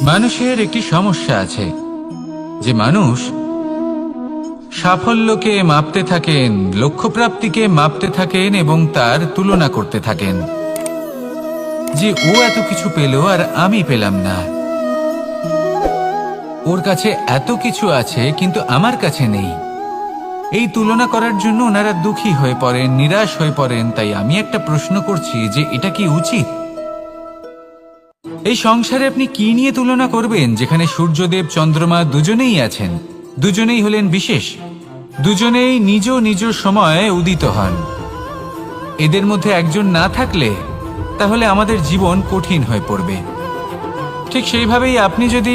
মানুষের একটি সমস্যা আছে যে মানুষ সাফল্যকে মাপতে থাকেন, লক্ষ্যপ্রাপ্তিকে মাপতে থাকেন এবং তার তুলনা করতে থাকেন যে ও এত কিছু পেল আর আমি পেলাম না, ওর কাছে এত কিছু আছে কিন্তু আমার কাছে নেই। এই তুলনা করার জন্য ওনারা দুঃখী হয়ে পড়েন, নিরাশ হয়ে পড়েন। তাই আমি একটা প্রশ্ন করছি যে এটা কি উচিত? এই সংসারে আপনি কি নিয়ে তুলনা করবেন, যেখানে সূর্যদেব চন্দ্রমা দুজনেই আছেন, দুজনেই হলেন বিশেষ, দুজনেই নিজ নিজ সময়ে উদিত হন। এদের মধ্যে একজন না থাকলে তাহলে আমাদের জীবন কঠিন হয়ে পড়বে। ঠিক সেইভাবেই আপনি যদি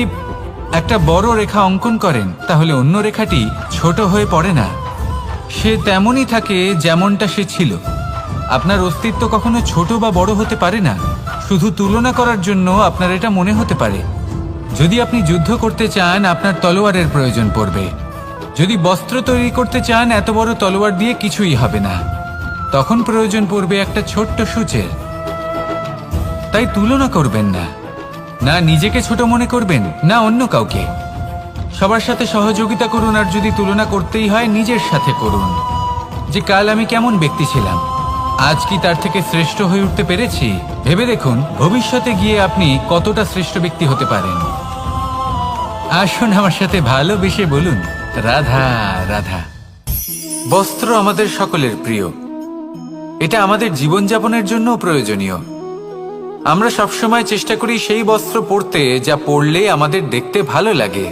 একটা বড় রেখা অঙ্কন করেন তাহলে অন্য রেখাটি ছোট হয়ে পড়ে না, সে তেমনই থাকে যেমনটা সে ছিল। আপনার অস্তিত্ব কখনো ছোট বা বড় হতে পারে না। শুধু তুলনা করার জন্য আপনার এটা মনে হতে পারে। যদি আপনি যুদ্ধ করতে চান আপনার তলোয়ারের প্রয়োজন পড়বে। যদি বস্ত্র তৈরি করতে চান এত বড় তলোয়ার দিয়ে কিছুই হবে না, তখন প্রয়োজন পড়বে একটা ছোট্ট সূচের। তাই তুলনা করবেন না, না নিজেকে ছোট মনে করবেন না অন্য কাউকে। সবার সাথে সহযোগিতা করুন, আর যদি তুলনা করতেই হয় নিজের সাথে করুন, যে কাল আমি কেমন ব্যক্তি ছিলাম, আজ কি তার থেকে শ্রেষ্ঠ হয়ে উঠতে পেরেছি। ভেবে দেখুন ভবিষ্যতে গিয়ে আপনি কতটা শ্রেষ্ঠ ব্যক্তি হতে পারেন। আসুন আমার সাথে ভালোবেসে বলুন রাধা রাধা। বস্ত্র আমাদের সকলের প্রিয়, এটা আমাদের জীবনযাপনের জন্য প্রয়োজনীয়। আমরা সবসময় চেষ্টা করি সেই বস্ত্র পরতে যা পরলে আমাদের দেখতে ভালো লাগে।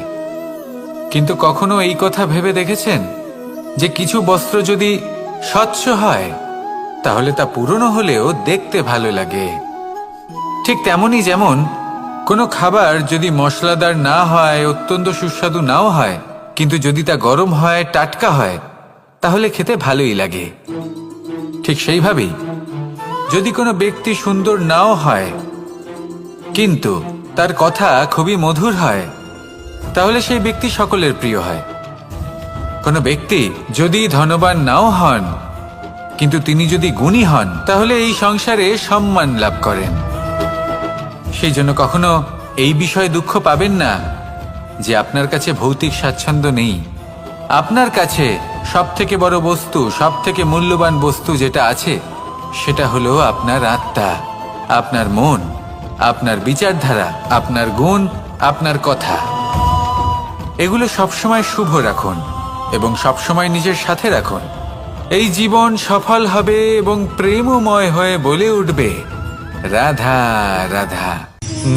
কিন্তু কখনো এই কথা ভেবে দেখেছেন যে কিছু বস্ত্র যদি স্বচ্ছ হয় তাহলে তা পুরনো হলেও দেখতে ভালো লাগে? ঠিক তেমনি যেমন কোনো খাবার যদি মশলাদার না হয়, অত্যন্ত সুস্বাদু নাও হয়, কিন্তু যদি তা গরম হয়, টাটকা হয়, তাহলে খেতে ভালোই লাগে। ঠিক সেইভাবেই যদি কোনো ব্যক্তি সুন্দর নাও হয় কিন্তু তার কথা খুবই মধুর হয়, তাহলে সেই ব্যক্তি সকলের প্রিয় হয়। কোনো ব্যক্তি যদি ধনবান নাও হন কিন্তু তিনি যদি গুণী হন তাহলে এই সংসারে সম্মান লাভ করেন। সেই জন্য কখনো এই বিষয়ে দুঃখ পাবেন না যে আপনার কাছে ভৌতিক স্বাচ্ছন্দ্য নেই। আপনার কাছে সবথেকে বড় বস্তু, সবথেকে মূল্যবান বস্তু যেটা আছে সেটা হলো আপনার আত্মা, আপনার মন, আপনার বিচারধারা, আপনার গুণ, আপনার কথা। এগুলো সবসময় শুভ রাখুন এবং সবসময় নিজের সাথে রাখুন। এই জীবন সফল হবে এবং প্রেমময় হয়ে বলে উঠবে রাধা রাধা।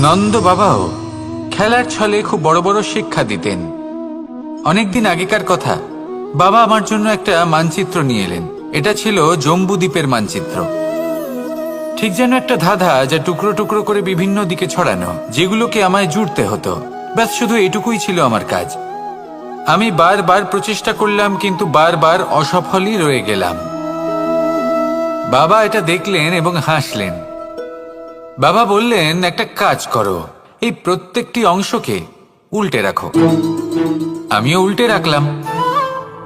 নন্দ বাবাও খেলার ছলে খুব বড় বড় শিক্ষা দিতেন। অনেকদিন আগেকার কথা, বাবা আমার জন্য একটা মানচিত্র নিয়ে এলেন। এটা ছিল জম্বুদ্বীপের মানচিত্র, ঠিক যেন একটা ধাঁধা যা টুকরো টুকরো করে বিভিন্ন দিকে ছড়ানো, যেগুলোকে আমায় জুড়তে হতো। ব্যাস শুধু এটুকুই ছিল আমার কাজ। আমি বারবার প্রচেষ্টা করলাম কিন্তু বারবার অসফলই রয়ে গেলাম। বাবা এটা দেখলেন এবং হাসলেন। বাবা বললেন, একটা কাজ করো, এই প্রত্যেকটি অংশকে উল্টে রাখো। আমিও উল্টে রাখলাম।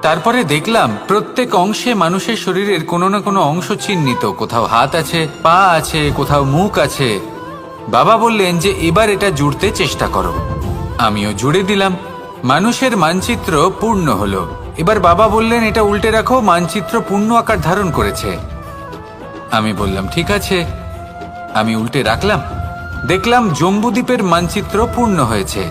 তারপরে দেখলাম প্রত্যেক অংশে মানুষের শরীরের কোনো না কোনো অংশ চিহ্নিত। কোথাও হাত আছে, পা আছে, কোথাও মুখ আছে। বাবা বললেন যে এবার এটা জুড়তে চেষ্টা করো। আমিও জুড়ে দিলাম। মানুষের মানচিত্র পূর্ণ হলো। এবার বাবা বললেন এটা উল্টে রাখো, মানচিত্র পূর্ণ আকার ধারণ করেছে। আমি বললাম ঠিক আছে। আমি উল্টে রাখলাম, দেখলাম জম্বুদ্বীপের মানচিত্র পূর্ণ হয়েছে।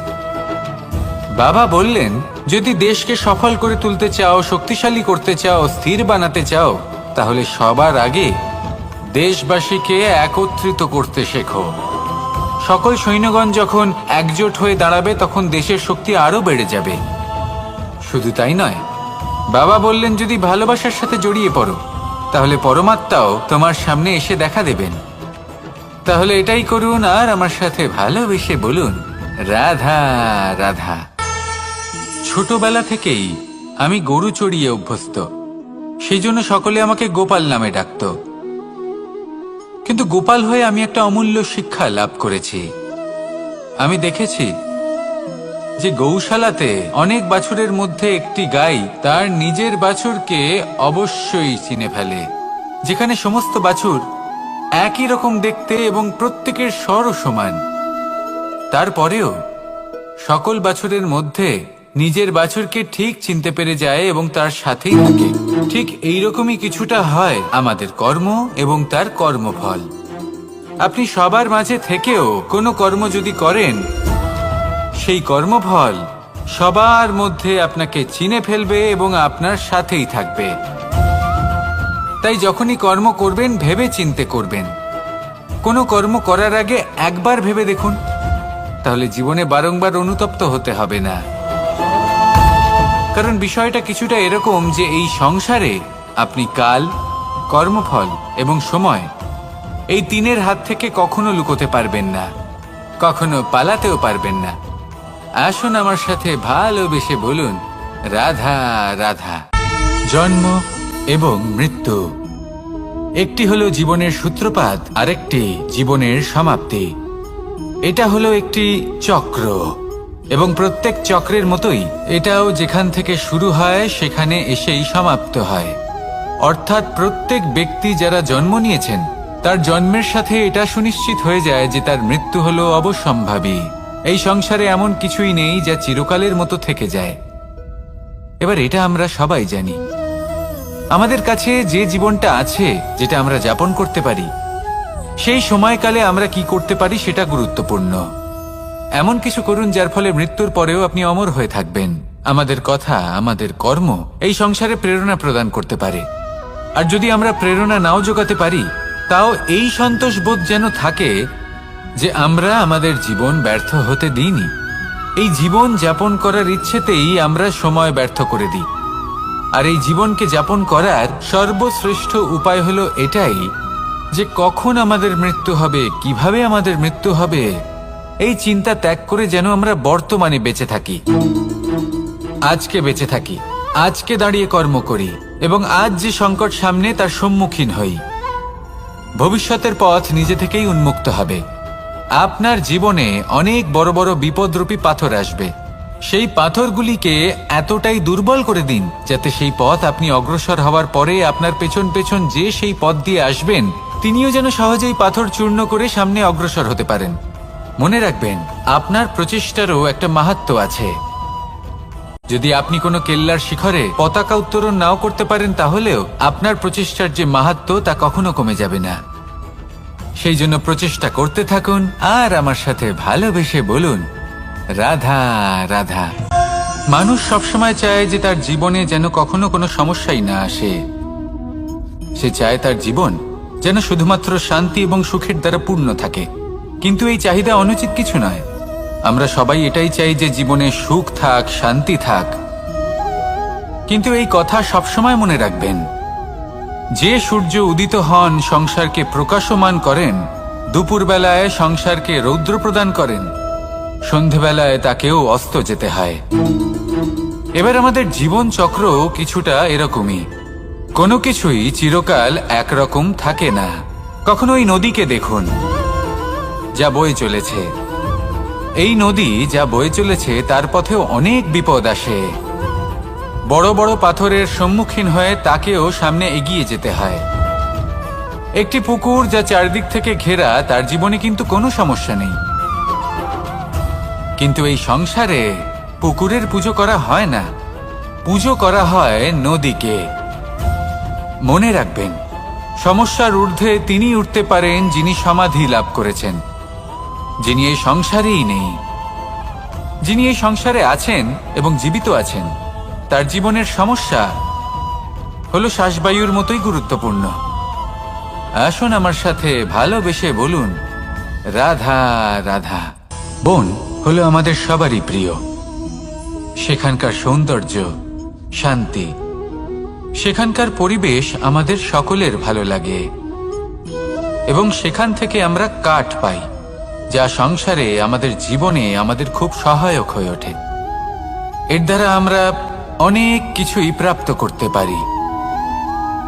বাবা বললেন, যদি দেশকে সফল করে তুলতে চাও, শক্তিশালী করতে চাও, স্থির বানাতে চাও, তাহলে সবার আগে দেশবাসীকে একত্রিত করতে শেখো। সকল সৈন্যগণ যখন একজোট হয়ে দাঁড়াবে তখন দেশের শক্তি আরো বেড়ে যাবে। শুধু তাই নয়, বাবা বললেন যদি ভালোবাসার সাথে জড়িয়ে পড়ো তাহলে পরমাত্মাও তোমার সামনে এসে দেখা দেবেন। তাহলে এটাই করুন আর আমার সাথে ভালোবেসে বলুন রাধা রাধা। ছোটবেলা থেকেই আমি গরু চড়িয়ে অভ্যস্ত, সেই জন্য সকলে আমাকে গোপাল নামে ডাকত। কিন্তু গোপাল হয়ে আমি একটা অমূল্য শিক্ষা লাভ করেছি। আমি দেখেছি যে গৌশালাতে অনেক বাছুরের মধ্যে একটি গাই তার নিজের বাছুরকে অবশ্যই চিনে ফেলে। যেখানে সমস্ত বাছুর একই রকম দেখতে এবং প্রত্যেকের স্বরও সমান, তারপরেও সকল বাছুরের মধ্যে নিজের বাছুরকে ঠিক চিনতে পেরে যায় এবং তার সাথেই থাকে। ঠিক এইরকমই কিছুটা হয় আমাদের কর্ম এবং তার কর্মফল। আপনি সবার মাঝে থেকেও কোনো কর্ম যদি করেন, সেই কর্মফল সবার মধ্যে আপনাকে চিনে ফেলবে এবং আপনার সাথেই থাকবে। তাই যখনই কর্ম করবেন ভেবে চিন্তে করবেন। কোনো কর্ম করার আগে একবার ভেবে দেখুন, তাহলে জীবনে বারংবার অনুতপ্ত হতে হবে না। কারণ বিষয়টা কিছুটা এরকম যে এই সংসারে আপনি কাল, কর্মফল এবং সময়, এই তিনের হাত থেকে কখনো লুকোতে পারবেন না, কখনো পালাতেও পারবেন না। আসুন আমার সাথে ভালোবেসে বলুন, রাধা রাধা। জন্ম এবং মৃত্যু, একটি হলো জীবনের সূত্রপাত, আরেকটি জীবনের সমাপ্তি। এটা হলো একটি চক্র এবং প্রত্যেক চক্রের মতোই এটাও যেখান থেকে শুরু হয় সেখানে এসেই সমাপ্ত হয়। অর্থাৎ প্রত্যেক ব্যক্তি যারা জন্ম নিয়েছেন তার জন্মের সাথে এটা সুনিশ্চিত হয়ে যায় যে তার মৃত্যু হলো অবশ্যম্ভাবী। এই সংসারে এমন কিছুই নেই যা চিরকালের মতো থেকে যায়। এবার এটা আমরা সবাই জানি। আমাদের কাছে যে জীবনটা আছে, যেটা আমরা যাপন করতে পারি, সেই সময়কালে আমরা কি করতে পারি সেটা গুরুত্বপূর্ণ। এমন কিছু করুন যার ফলে মৃত্যুর পরেও আপনি অমর হয়ে থাকবেন। আমাদের কথা, আমাদের কর্ম এই সংসারে প্রেরণা প্রদান করতে পারে। আর যদি আমরা প্রেরণা নাও জোগাতে পারি, তাও এই সন্তোষ বোধ যেন থাকে যে আমরা আমাদের জীবন ব্যর্থ হতে দিইনি। এই জীবন যাপন করার ইচ্ছেতেই আমরা সময় ব্যর্থ করে দিই। আর এই জীবনকে যাপন করার সর্বশ্রেষ্ঠ উপায় হলো এটাই যে কখন আমাদের মৃত্যু হবে, কিভাবে আমাদের মৃত্যু হবে, এই চিন্তা ত্যাগ করে যেন আমরা বর্তমানে বেঁচে থাকি, আজকে বেঁচে থাকি, আজকে দাঁড়িয়ে কর্ম করি এবং আজ যে সংকট সামনে তার সম্মুখীন হই। ভবিষ্যতের পথ নিজে থেকেই উন্মুক্ত হবে। আপনার জীবনে অনেক বড় বড় বিপদরূপী পাথর আসবে। সেই পাথরগুলিকে এতটাই দুর্বল করে দিন যাতে সেই পথ আপনি অগ্রসর হওয়ার পরে আপনার পেছন পেছন যে সেই পথ দিয়ে আসবেন তিনিও যেন সহজেই পাথর চূর্ণ করে সামনে অগ্রসর হতে পারেন। মনে রাখবেন, আপনার প্রচেষ্টারও একটা মাহাত্ম্য আছে। যদি আপনি কোনো কেল্লার শিখরে পতাকা উত্তোলন নাও করতে পারেন, তাহলেও আপনার প্রচেষ্টার যে মাহাত্ম্য তা কখনো কমে যাবে না। সেই জন্য প্রচেষ্টা করতে থাকুন আর আমার সাথে ভালোবেসে বলুন, রাধা রাধা। মানুষ সবসময় চায় যে তার জীবনে যেন কখনো কোনো সমস্যাই না আসে। সে চায় তার জীবন যেন শুধুমাত্র শান্তি এবং সুখের দ্বারা পূর্ণ থাকে। কিন্তু এই চাহিদা অনুচিত কিছু নয়। আমরা সবাই এটাই চাই যে জীবনে সুখ থাক, শান্তি থাক। কিন্তু এই কথা সবসময় মনে রাখবেন, যে সূর্য উদিত হন সংসারকে প্রকাশমান করেন, দুপুরবেলায় সংসারকে রৌদ্র প্রদান করেন, সন্ধেবেলায় তাকেও অস্ত যেতে হয়। এবার আমাদের জীবন চক্র কিছুটা এরকমই। কোনো কিছুই চিরকাল একরকম থাকে না। কখনো এই নদীকে দেখুন যা বয়ে চলেছে। এই নদী যা বয়ে চলেছে তার পথেও অনেক বিপদ আসে। বড় বড় পাথরের সম্মুখীন হয়ে তাকেও সামনে এগিয়ে যেতে হয়। একটি পুকুর যা চারদিক থেকে ঘেরা, তার জীবনে কিন্তু কোনো সমস্যা নেই। কিন্তু এই সংসারে পুকুরের পুজো করা হয় না, পুজো করা হয় নদীকে। মনে রাখবেন, সমস্যার ঊর্ধ্বে তিনি উঠতে পারেন যিনি সমাধি লাভ করেছেন, যিনি এই সংসারেই নেই। যিনি এই সংসারে আছেন এবং জীবিত আছেন, তার জীবনের সমস্যা হলো শ্বাসবায়ুর মতোই গুরুত্বপূর্ণ। আসুন আমার সাথে ভালোবেসে বলুন, রাধা রাধা। বন হলো আমাদের সবারই প্রিয়। সেখানকার সৌন্দর্য, শান্তি, সেখানকার পরিবেশ আমাদের সকলের ভালো লাগে এবং সেখান থেকে আমরা কাঠ পাই, যা সংসারে আমাদের জীবনে আমাদের খুব সহায়ক হয়ে ওঠে। এর দ্বারা আমরা অনেক কিছুই প্রাপ্ত করতে পারি।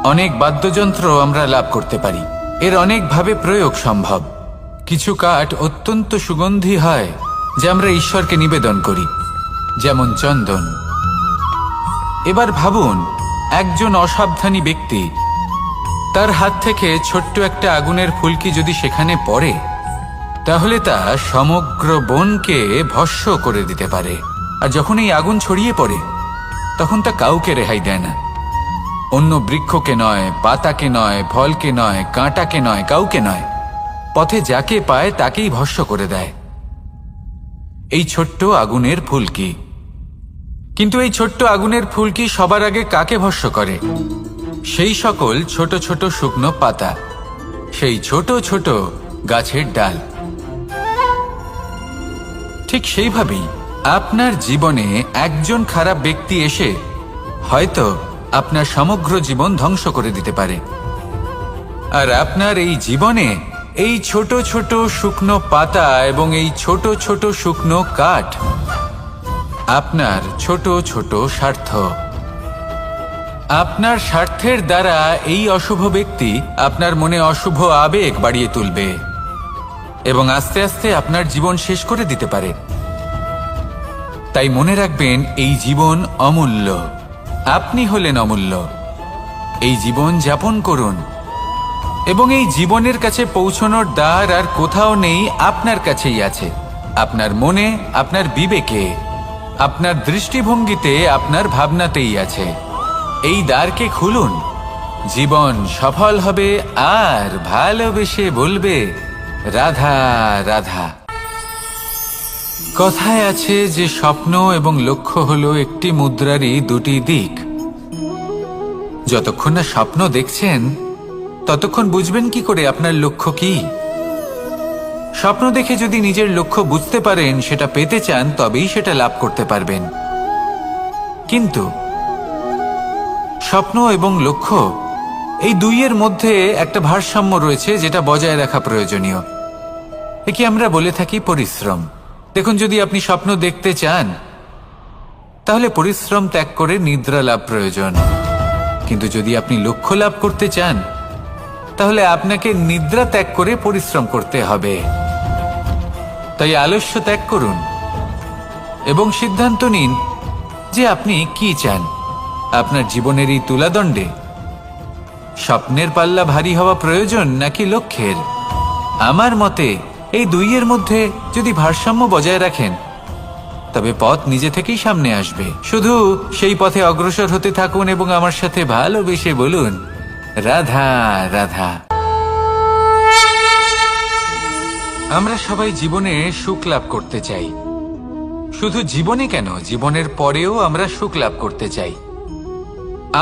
অনেক বাদ্যযন্ত্র আমরা লাভ করতে পারি। এর অনেকভাবে প্রয়োগ সম্ভব। কিছু কাঠ অত্যন্ত সুগন্ধি হয় যা আমরা ঈশ্বরকে নিবেদন করি, যেমন চন্দন। এবার ভাবুন, একজন অসাবধানী ব্যক্তি, তার হাত থেকে ছোট্ট একটা আগুনের ফুলকি যদি সেখানে পড়ে, তাহলে তা সমগ্র বনকে ভস্ম করে দিতে পারে। আর যখন এই আগুন ছড়িয়ে পড়ে তখন তা কাউকে রেহাই দেয় না। অন্য বৃক্ষকে নয়, পাতাকে নয়, ফলকে নয়, কাঁটাকে নয়, কাউকে নয়, পথে যাকে পায় তাকেই ভস্ম করে দেয়। এই ছোট্ট আগুনের ফুলকি। কিন্তু এই ছোট্ট আগুনের ফুলকি সবার আগে কাকে ভস্ম করে? সেই সকল ছোট ছোট শুকনো পাতা, সেই ছোট ছোট গাছের ডাল। ঠিক সেইভাবেই আপনার জীবনে একজন খারাপ ব্যক্তি এসে হয়তো আপনার সমগ্র জীবন ধ্বংস করে দিতে পারে। আর আপনার এই জীবনে এই ছোট ছোট শুকনো পাতা এবং এই ছোট ছোট শুকনো কাঠ আপনার ছোট ছোট স্বার্থ। আপনার স্বার্থের দ্বারা এই অশুভ ব্যক্তি আপনার মনে অশুভ আবেগ বাড়িয়ে তুলবে এবং আস্তে আস্তে আপনার জীবন শেষ করে দিতে পারে। তাই মনে রাখবেন, এই জীবন অমূল্য। আপনি হলেন অমূল্য। এই জীবন যাপন করুন এবং এই জীবনের কাছে পৌঁছানোর দ্বার আর কোথাও নেই, আপনার কাছেই আছে। আপনার মনে, আপনার বিবেকে, আপনার দৃষ্টিভঙ্গিতে, আপনার ভাবনাতেই আছে। এই দ্বারকে খুলুন। জীবন সফল হবে আর ভালোবেসে বলবে, রাধা রাধা। কথায় আছে যে স্বপ্ন এবং লক্ষ্য হলো একটি মুদ্রারই দুটি দিক। যতক্ষণ না স্বপ্ন দেখছেন ততক্ষণ বুঝবেন কি করে আপনার লক্ষ্য কি? স্বপ্ন দেখে যদি নিজের লক্ষ্য বুঝতে পারেন, সেটা পেতে চান, তবেই সেটা লাভ করতে পারবেন। কিন্তু স্বপ্ন এবং লক্ষ্য এই দুইয়ের মধ্যে একটা ভারসাম্য রয়েছে, যেটা বজায় রাখা প্রয়োজনীয়। একে আমরা বলে থাকি পরিশ্রম। দেখুন, যদি আপনি স্বপ্ন দেখতে চান তাহলে পরিশ্রম ত্যাগ করে নিদ্রা লাভ প্রয়োজন। কিন্তু যদি আপনি লক্ষ্য লাভ করতে চান তাহলে আপনাকে নিদ্রা ত্যাগ করে পরিশ্রম করতে হবে। তাই আলস্য ত্যাগ করুন এবং সিদ্ধান্ত নিন যে আপনি কি চান। আপনার জীবনের এই তুলাদণ্ডে স্বপ্নের পাল্লা ভারী হওয়া প্রয়োজন নাকি লক্ষ্যের? আমার মতে এই দুইয়ের মধ্যে যদি ভারসাম্য বজায় রাখেন তবে পথ নিজে থেকেই সামনে আসবে। শুধু সেই পথে অগ্রসর হতে থাকুন এবং আমার সাথে ভালোবেসে বলুন, রাধা রাধা। আমরা সবাই জীবনে সুখ লাভ করতে চাই। শুধু জীবনে কেন, জীবনের পরেও আমরা সুখ লাভ করতে চাই।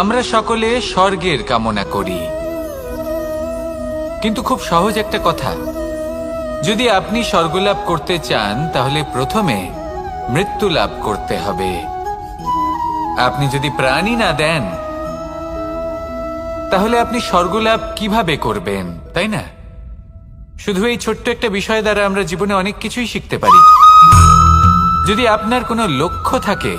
আমরা সকলে স্বর্গের কামনা করি। কিন্তু খুব সহজ একটা কথা, যদি আপনি স্বর্গ লাভ করতে চান তাহলে প্রথমে মৃত্যু লাভ করতে হবে। আপনি যদি প্রাণই না দেন তাহলে আপনি স্বর্গ লাভ কিভাবে করবেন, তাই না? শুধু এই ছোট্ট একটা বিষয় দ্বারা আমরা জীবনে অনেক কিছুই শিখতে পারি। যদি আপনার কোনো লক্ষ্য থাকে,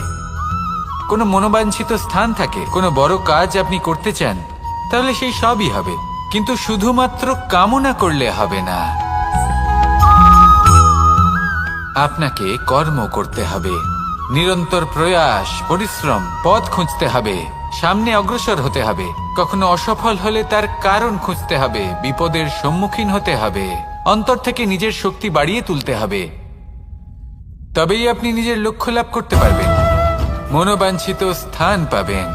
কোনো মনোবাঞ্ছিত স্থান থাকে, কোনো বড় কাজ আপনি করতে চান, তাহলে সেই সবই হবে। কিন্তু শুধুমাত্র কামনা করলে হবে না, আপনাকে কর্ম করতে হবে। নিরন্তর প্রয়াস, পরিশ্রম, পথ খুঁজতে হবে, সামনে অগ্রসর হতে হবে। কখনো অসফল হলে তার কারণ খুঁজতে হবে, বিপদের সম্মুখীন হতে হবে, অন্তর থেকে নিজের শক্তি বাড়িয়ে তুলতে হবে। তবেই আপনি নিজের লক্ষ্য লাভ করতে পারবেন, মনোবাঞ্ছিত স্থান পাবেন।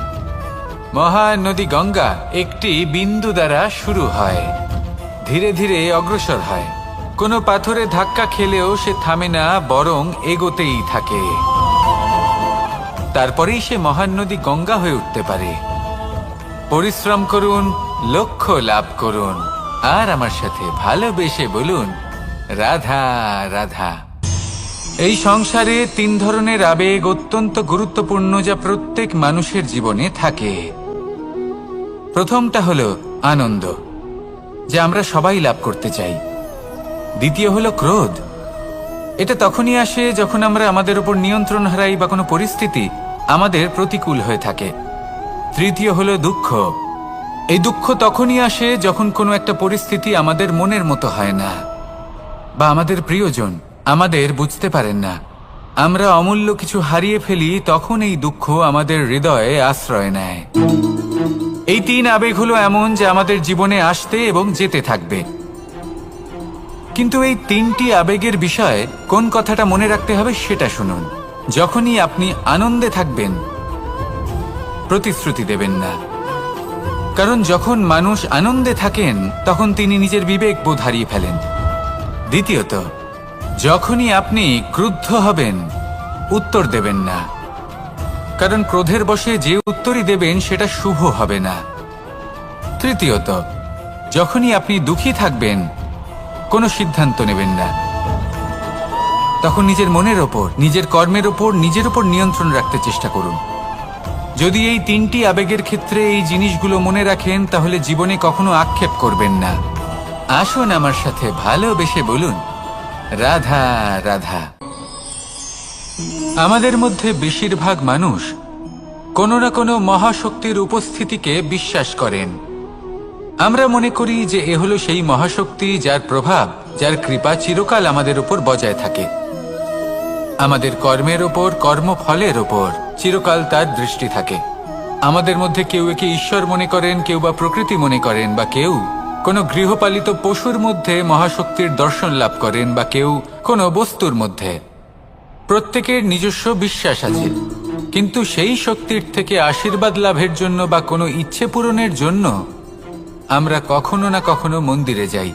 মহান নদী গঙ্গা একটি বিন্দু দ্বারা শুরু হয়, ধীরে ধীরে অগ্রসর হয়। কোনো পাথরে ধাক্কা খেলেও সে থামে না, বরং এগোতেই থাকে। তারপরেই সে মহান নদী গঙ্গা হয়ে উঠতে পারে। পরিশ্রম করুন, লক্ষ্য লাভ করুন, আর আমার সাথে ভালোবেসে বলুন, রাধা রাধা। এই সংসারে তিন ধরনের আবেগ অত্যন্ত গুরুত্বপূর্ণ, যা প্রত্যেক মানুষের জীবনে থাকে। প্রথমটা হলো আনন্দ, যা আমরা সবাই লাভ করতে চাই। দ্বিতীয় হলো ক্রোধ। এটা তখনই আসে যখন আমরা আমাদের উপর নিয়ন্ত্রণ হারাই বা কোনো পরিস্থিতি আমাদের প্রতিকূল হয়ে থাকে। তৃতীয় হলো দুঃখ। এই দুঃখ তখনই আসে যখন কোনো একটা পরিস্থিতি আমাদের মনের মতো হয় না, বা আমাদের প্রিয়জন আমাদের বুঝতে পারেন না। আমরা অমূল্য কিছু হারিয়ে ফেলি, তখন এই দুঃখ আমাদের হৃদয়ে আশ্রয় নেয়। এই তিন আবেগ হলো এমন যে আমাদের জীবনে আসতে এবং যেতে থাকবে। কিন্তু এই তিনটি আবেগের বিষয়ে কোন কথাটা মনে রাখতে হবে সেটা শুনুন। যখনই আপনি আনন্দে থাকবেন, প্রতিশ্রুতি দেবেন না, কারণ যখন মানুষ আনন্দে থাকেন তখন তিনি নিজের বিবেক বোধ হারিয়ে ফেলেন। দ্বিতীয়ত, যখনই আপনি ক্রুদ্ধ হবেন, উত্তর দেবেন না, কারণ ক্রোধের বশে যে উত্তরই দেবেন সেটা শুভ হবে না। তৃতীয়ত, যখনই আপনি দুঃখী থাকবেন, কোনো সিদ্ধান্ত নেবেন না, তখন নিজের মনের ওপর, নিজের কর্মের ওপর, নিজের ওপর নিয়ন্ত্রণ রাখতে চেষ্টা করুন। যদি এই তিনটি আবেগের ক্ষেত্রে এই জিনিসগুলো মনে রাখেন, তাহলে জীবনে কখনো আক্ষেপ করবেন না। আসুন আমার সাথে ভালোবেসে বলুন, রাধা রাধা। আমাদের মধ্যে বেশিরভাগ মানুষ কোনো না কোনো মহাশক্তির উপস্থিতিকে বিশ্বাস করেন। আমরা মনে করি যে এ হলো সেই মহাশক্তি যার প্রভাব, যার কৃপা চিরকাল আমাদের উপর বজায় থাকে। আমাদের কর্মের ওপর, কর্মফলের ওপর চিরকাল তার দৃষ্টি থাকে। আমাদের মধ্যে কেউ একে ঈশ্বর মনে করেন, কেউ বা প্রকৃতি মনে করেন, বা কেউ কোনো গৃহপালিত পশুর মধ্যে মহাশক্তির দর্শন লাভ করেন, বা কেউ কোনো বস্তুর মধ্যে। প্রত্যেকের নিজস্ব বিশ্বাস আছে, কিন্তু সেই শক্তির থেকে আশীর্বাদ লাভের জন্য বা কোনো ইচ্ছে পূরণের জন্য আমরা কখনো না কখনো মন্দিরে যাই।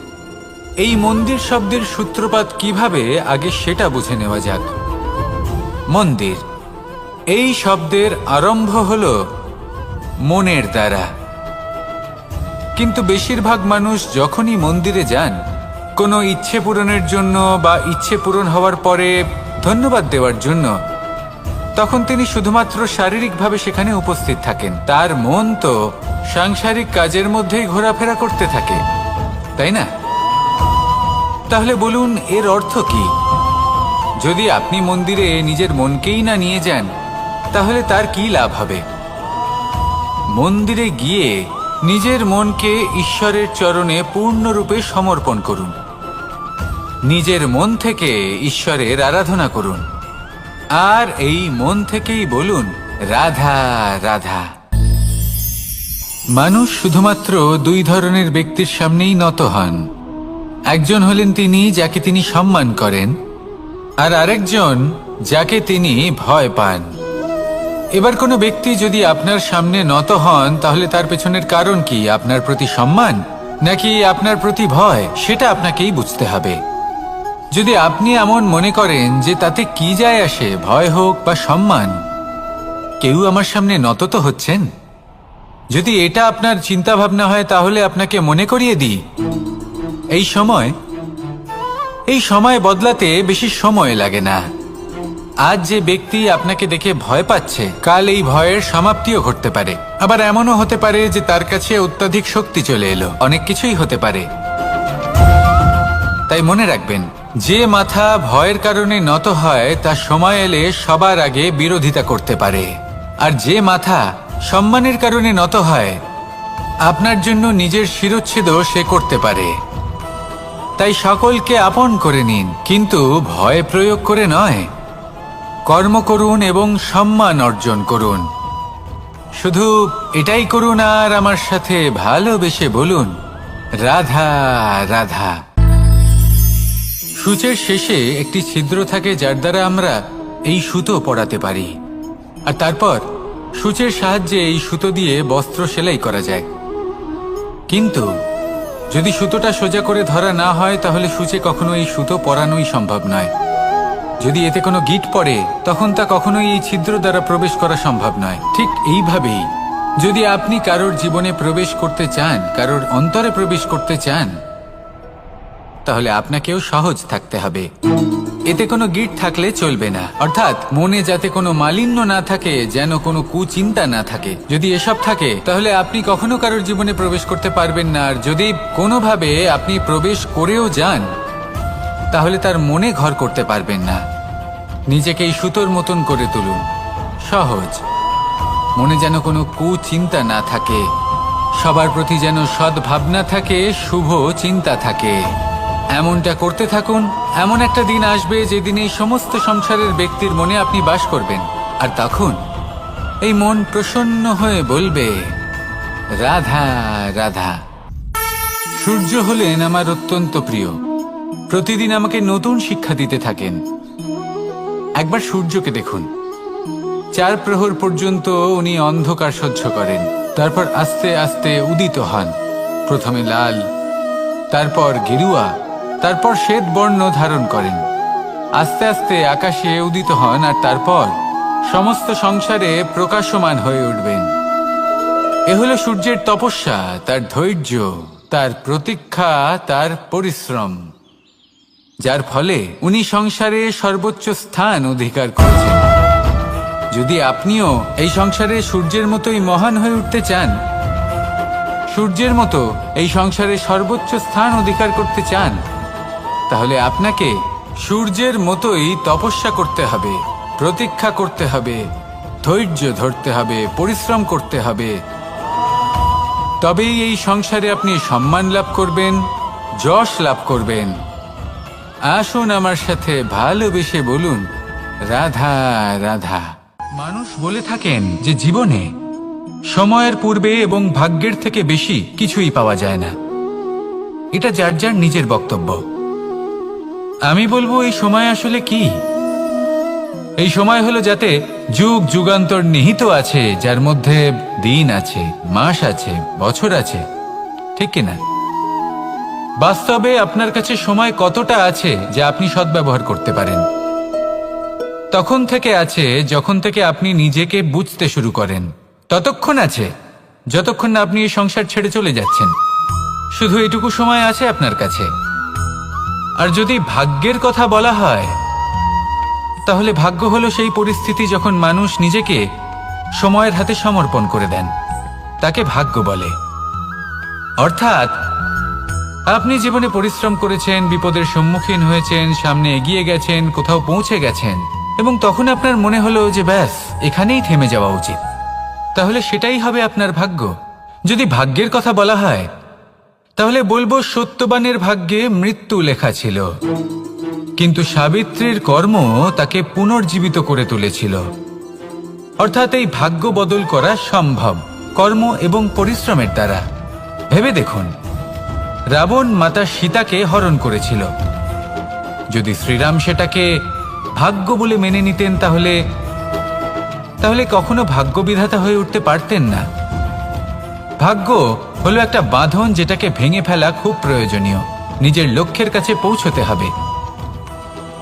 এই মন্দির শব্দের সূত্রপাত কিভাবে, আগে সেটা বুঝে নেওয়া যাক। মন্দির এই শব্দের আরম্ভ হলো মনের দ্বারা, কিন্তু বেশিরভাগ মানুষ যখনই মন্দিরে যান কোনো ইচ্ছে পূরণের জন্য বা ইচ্ছে পূরণ হওয়ার পরে ধন্যবাদ দেওয়ার জন্য, তখন তিনি শুধুমাত্র শারীরিকভাবে সেখানে উপস্থিত থাকেন। তার মন তো সাংসারিক কাজের মধ্যেই ঘোরাফেরা করতে থাকে, তাই না? তাহলে বলুন, এর অর্থ কি? যদি আপনি মন্দিরে নিজের মনকেই না নিয়ে যান, তাহলে তার কি লাভ হবে? মন্দিরে গিয়ে নিজের মনকে ঈশ্বরের চরণে পূর্ণরূপে সমর্পণ করুন। নিজের মন থেকে ঈশ্বরের আরাধনা করুন, আর এই মন থেকেই বলুন, রাধা রাধা। মানুষ শুধুমাত্র দুই ধরনের ব্যক্তির সামনেই নত হন। একজন হলেন তিনি যাকে তিনি সম্মান করেন, আর আরেকজন যাকে তিনি ভয় পান। এবার কোনো ব্যক্তি যদি আপনার সামনে নত হন, তাহলে তার পেছনের কারণ কি? আপনার প্রতি সম্মান নাকি আপনার প্রতি ভয়? সেটা আপনাকেই বুঝতে হবে। যদি আপনি এমন মনে করেন যে তাতে কি যায় আসে, ভয় হোক বা সম্মান, কেউ আমার সামনে নত তো হচ্ছেন, যদি এটা আপনার চিন্তা ভাবনা হয়, তাহলে আপনাকে মনে করিয়ে দিই, এই সময় বদলাতে বেশি সময় লাগে না। আজ যে ব্যক্তি আপনাকে দেখে ভয় পাচ্ছে, কাল এই ভয়ের সমাপ্তিও ঘটতে পারে। আবার এমনও হতে পারে যে তার কাছে অত্যাধিক শক্তি চলে এলো। অনেক কিছুই হতে পারে। তাই মনে রাখবেন, যে মাথা ভয়ের কারণে নত হয় তা সময় এলে সবার আগে বিরোধিতা করতে পারে, আর যে মাথা সম্মানের কারণে নত হয় আপনার জন্য নিজের শিরচ্ছেদও সে করতে পারে। তাই সকলকে আপন করে নিন, কিন্তু ভয় প্রয়োগ করে নয়। কর্ম করুন এবং সম্মান অর্জন করুন। শুধু এটাই করুন, আর আমার সাথে ভালোবেসে বলুন, রাধা রাধা। সূচের শেষে একটি ছিদ্র থাকে, যার দ্বারা আমরা এই সুতো পরাতে পারি, আর তারপর সূচের সাহায্যে এই সুতো দিয়ে বস্ত্র সেলাই করা যায়। কিন্তু যদি সুতোটা সোজা করে ধরা না হয়, তাহলে সূচে কখনো এই সুতো পরানোই সম্ভব নয়। যদি এতে কোনো গিঁট পড়ে, তখন তা কখনোই এই ছিদ্র দ্বারা প্রবেশ করা সম্ভব নয়। ঠিক এইভাবেই যদি আপনি কারোর জীবনে প্রবেশ করতে চান, কারোর অন্তরে প্রবেশ করতে চান, তাহলে আপনাকেও সহজ থাকতে হবে। এতে কোনো গিঁট থাকলে চলবে না, অর্থাৎ মনে যাতে কোনো মালিন্য না থাকে, যেন কোনো কুচিন্তা না থাকে। যদি এসব থাকে, তাহলে আপনি কখনো কারোর জীবনে প্রবেশ করতে পারবেন না। আর যদি কোনোভাবে আপনি প্রবেশ করেও যান, তাহলে তার মনে ঘর করতে পারবেন না। নিজেকে এই সুতোর মতন করে তুলুন, সহজ। মনে যেন কোনো কুচিন্তা না থাকে, সবার প্রতি যেন সদ্ভাবনা থাকে, শুভ চিন্তা থাকে। এমনটা করতে থাকুন। এমন একটা দিন আসবে যেদিন এই সমস্ত সংসারের ব্যক্তির মনে আপনি বাস করবেন, আর তখন এই মন প্রসন্ন হয়ে বলবে, রাধা রাধা। সূর্য হলেন আমার অত্যন্ত প্রিয়। প্রতিদিন আমাকে নতুন শিক্ষা দিতে থাকেন। একবার সূর্যকে দেখুন, 4 প্রহর পর্যন্ত উনি অন্ধকার সহ্য করেন, তারপর আস্তে আস্তে উদিত হন। প্রথমে লাল, তারপর গেরুয়া, তারপর শ্বেত বর্ণ ধারণ করেন। আস্তে আস্তে আকাশে উদিত হন আর তারপর সমস্ত সংসারে প্রকাশমান হয়ে উঠবেন। এ হলো সূর্যের তপস্যা, তার ধৈর্য, তার প্রতীক্ষা, তার পরিশ্রম, যার ফলে উনি সংসারে সর্বোচ্চ স্থান অধিকার করেছেন। যদি আপনিও এই সংসারে সূর্যের মতোই মহান হয়ে উঠতে চান, সূর্যের মতো এই সংসারে সর্বোচ্চ স্থান অধিকার করতে চান, তাহলে আপনাকে সূর্যের মতোই তপস্যা করতে হবে, প্রতীক্ষা করতে হবে, ধৈর্য ধরতে হবে, পরিশ্রম করতে হবে। তবেই এই সংসারে আপনি সম্মান লাভ করবেন, যশ লাভ করবেন। আসুন আমার সাথে ভালোবেসে বলুন, রাধা রাধা। মানুষ বলে থাকেন যে জীবনে সময়ের পূর্বে এবং ভাগ্যের থেকে বেশি কিছুই পাওয়া যায় না। এটা যার যার নিজের বক্তব্য। আমি বলবো এই সময় আসলে কি? এই সময় হলো যাতে যুগ যুগান্তর নিহিত আছে, যার মধ্যে দিন আছে, মাস আছে, বছর আছে, ঠিক কিনা? বাস্তবে আপনার কাছে সময় কতটা আছে যা আপনি সদ্ব্যবহার করতে পারেন? তখন থেকে আছে যখন থেকে আপনি নিজেকে বুঝতে শুরু করেন। ততক্ষণ আছে যতক্ষণ না আপনি এই সংসার ছেড়ে চলে যাচ্ছেন। শুধু এটুকু সময় আছে আপনার কাছে। আর যদি ভাগ্যের কথা বলা হয়, তাহলে ভাগ্য হলো সেই পরিস্থিতি যখন মানুষ নিজেকে সময়ের হাতে সমর্পণ করে দেন, তাকে ভাগ্য বলে। অর্থাৎ আপনি জীবনে পরিশ্রম করেছেন, বিপদের সম্মুখীন হয়েছেন, সামনে এগিয়ে গেছেন, কোথাও পৌঁছে গেছেন, এবং তখন আপনার মনে হলো যে ব্যাস এখানেই থেমে যাওয়া উচিত। তাহলে সেটাই হবে আপনার ভাগ্য। যদি ভাগ্যের কথা বলা হয়, তাহলে বলবো সত্যবানের ভাগ্যে মৃত্যু লেখা ছিল, কিন্তু সাবিত্রীর কর্ম তাকে পুনর্জীবিত করে তুলেছিল। অর্থাৎ এই ভাগ্য বদল করা সম্ভব কর্ম এবং পরিশ্রমের দ্বারা। ভেবে দেখুন, রাবণ মাতা সীতাকে হরণ করেছিল। যদি শ্রীরাম সেটাকে ভাগ্য বলে মেনে নিতেন, তাহলে কখনো ভাগ্য বিধাতা হয়ে উঠতে পারতেন না। ভাগ্য হলো একটা বাঁধন যেটাকে ভেঙে ফেলা খুব প্রয়োজনীয়। নিজের লক্ষ্যের কাছে পৌঁছতে হবে।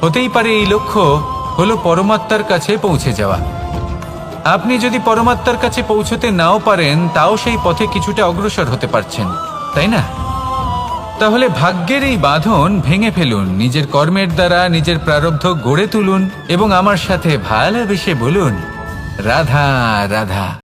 হতেই পারে এই লক্ষ্য হলো পরমাত্মার কাছে পৌঁছে যাওয়া। আপনি যদি পরমাত্মার কাছে পৌঁছতে নাও পারেন, তাও সেই পথে কিছুটা অগ্রসর হতে পারছেন, তাই না? তাহলে ভাগ্যের এই বাঁধন ভেঙে ফেলুন, নিজের কর্মের দ্বারা নিজের প্রারব্ধ গড়ে তুলুন এবং আমার সাথে ভালোবেসে বলুন, রাধা রাধা।